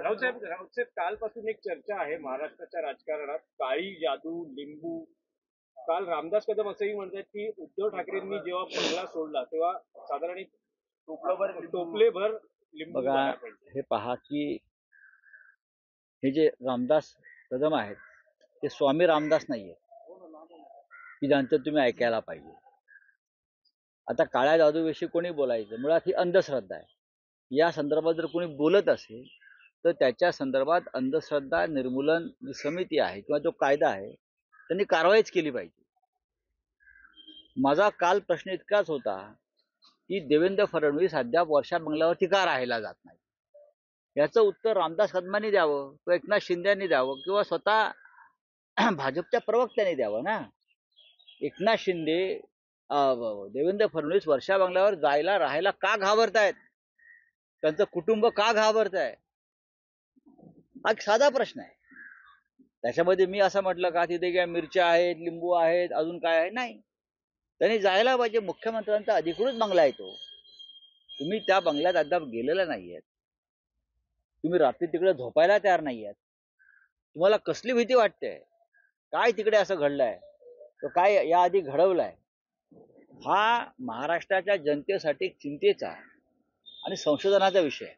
राऊत साहेब, कालपासून एक चर्चा आहे महाराष्ट्राच्या राजकारणात, काळी जादू, लिंबू. काल रामदास कदम असंही म्हणतात की उद्धव ठाकरेंनी जेव्हा बंगला सोडला तेव्हा साधारण एक टोपलेभर लिंबू बघा, बाहेर पडले. हे पहा की हे जे रामदास कदम आहेत ते स्वामी रामदास नाहीये की ज्यांचं तुम्ही ऐकायला पाहिजे. आता काळ्या जादूविषयी कोणी बोलायचं, मुळात ही अंधश्रद्धा आहे. या संदर्भात जर कोणी बोलत असेल तर त्याच्या संदर्भात अंधश्रद्धा निर्मूलन जी समिती आहे किंवा जो कायदा आहे त्यांनी कारवाईच केली पाहिजे. माझा काल प्रश्न इतकाच होता की देवेंद्र फडणवीस अद्याप वर्षा बंगल्यावरती का राहायला जात नाही, याचं उत्तर रामदास कदमांनी द्यावं किंवा एकनाथ शिंदेनी द्यावं किंवा स्वतः भाजपच्या प्रवक्त्यांनी द्यावं ना. एकनाथ शिंदे देवेंद्र फडणवीस वर्षा बंगल्यावर जायला राहायला का घाबरतायत, त्यांचं कुटुंब का घाबरत आहे, हा एक साधा प्रश्न आहे. त्याच्यामध्ये मी असं म्हटलं का तिथे काय मिरच्या आहेत, लिंबू आहेत, अजून काय आहे? नाही. त्यांनी जायला पाहिजे. मुख्यमंत्र्यांचा अधिकृत बंगला आहे तो. तुम्ही त्या बंगल्यात अद्याप गेलेला नाहीयेत. तुम्ही रात्री तिकडे झोपायला तयार नाहीयेत. तुम्हाला कसली भीती वाटते? काय तिकडे असं घडलंय, तो काय याआधी घडवलंय? हा महाराष्ट्राच्या जनतेसाठी चिंतेचा आणि संशोधनाचा विषय आहे.